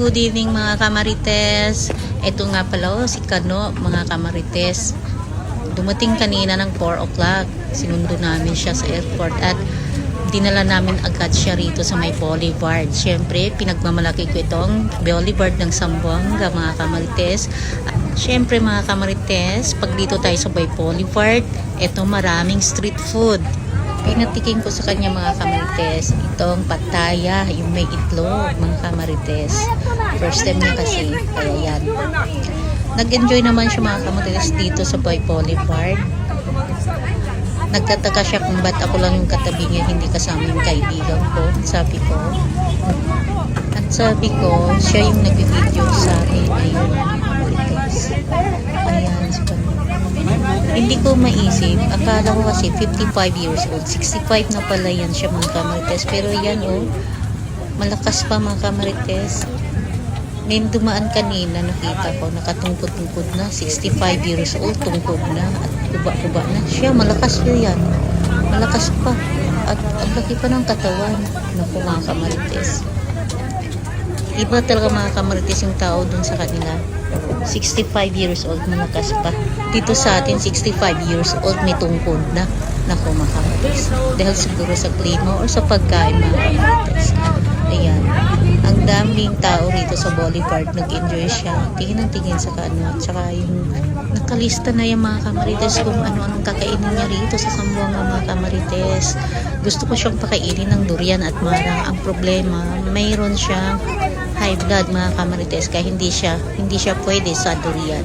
good evening mga kamarites. Ito nga pala si Kano mga kamarites. Dumating kanina ng 4 o'clock. Sinundo namin siya sa airport at dinala namin agad siya rito sa may boulevard. Siyempre, pinagmamalaki ko itong boulevard ng Zamboanga mga kamarites. Siyempre mga kamarites, pag dito tayo sa may boulevard, ito maraming street food. Pinatikin ko sa kanya mga kamarites itong pataya, yung may itlog mga kamarites. First time niya kasi, kaya yan. Nag-enjoy naman siya mga kamarites dito sa Boy Boulevard. Nagtataka siya kung ba't ako lang yung katabi niya, hindi kasama yung kaibigan ko. Sabi ko, siya yung nag-video sa akin. Ayun, kamarites. Ayan, si Kano. Hindi ko maisip. Akala ko kasi 55 years old. 65 na pala yan siya mga kamarites. Pero yan malakas pa mga kamarites. May dumaan kanina, nakita ko, nakatungkod-tungkod na. 65 years old, tungkod na. At kuba-kuba na. Siya, malakas siya yan. Malakas pa. At ang laki pa ng katawan. Naku mga kamarites. Iba talaga mga kamarites yung tao dun sa kanila. 65 years old, malakas pa. Dito sa atin, 65 years old, may tungkod na. Naku mga kamarites. Dahil siguro sa klima o sa pagkain mga kamarites. Ayan. Ang daming tao rito sa boulevard, nag-enjoy siya. Tingin ang tingin sa Kano. At saka yung nakalista na yung mga kamarites kung ano-anong kakainin niya rito sa Zamboanga mga kamarites. Gusto ko siyang pakainin ng durian at marang. Ang problema, mayroon siyang high blood mga kamarites, kaya hindi siya pwede sa durian.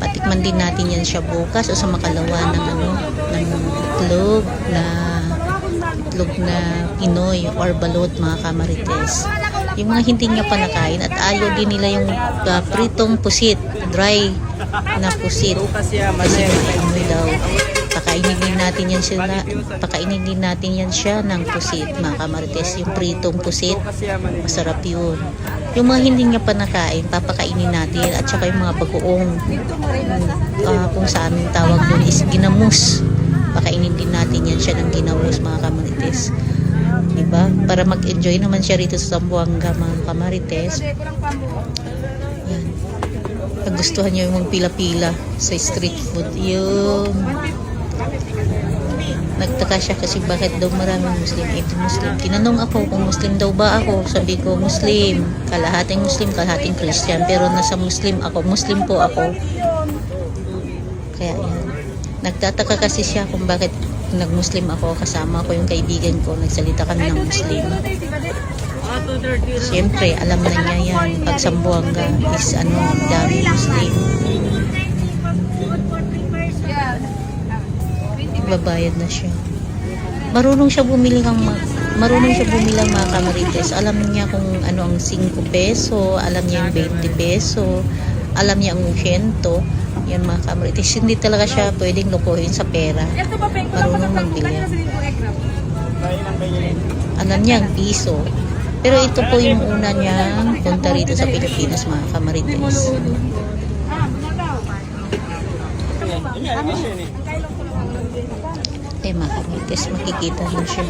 Patikman din natin yan siya bukas o sa makalawa ng itlog na Pinoy or balot mga kamarites. Yung mga hindi niya pa nakain at ayaw din nila yung pritong pusit, dry na pusit kasi maamoy daw. Pakainin din natin yan siya ng pusit mga kamarites, yung pritong pusit, masarap yun. Yung mga hindi niya pa nakain, papakainin natin, at saka yung mga bagoong, kung sa aming tawag doon is ginamos, pakainin din natin yan siya ng ginamos mga kamarites, diba? Para mag-enjoy naman siya rito sa Zamboanga mga kamarites. Yan, nagustuhan niya yung pila-pila sa street food. Yun, nagtaka siya kasi bakit daw maraming Muslim. Ito Muslim. Tinanong ako kung Muslim daw ba ako. Sabi ko Muslim. Kalahating Muslim, kalahating Christian. Pero nasa Muslim ako. Muslim po ako. Kaya yan. Nagtataka kasi siya kung bakit nag-Muslim ako. Kasama ko yung kaibigan ko. Nagsalita kami ng Muslim. Siyempre, alam na niya yan. Pag Zamboanga is dami Muslim. Babayad na siya. Marunong siya bumili mga kamarites. Alam niya kung ano ang 5 peso, alam niya yung 20 peso, alam niya ang 100. Yan mga kamarites. Hindi talaga siya pwedeng lokohin sa pera. Marunong magbili. Alam niya ang piso. Pero ito po yung una niyang punta rito sa Pilipinas mga kamarites. Mga kamarites, makikita mo siya.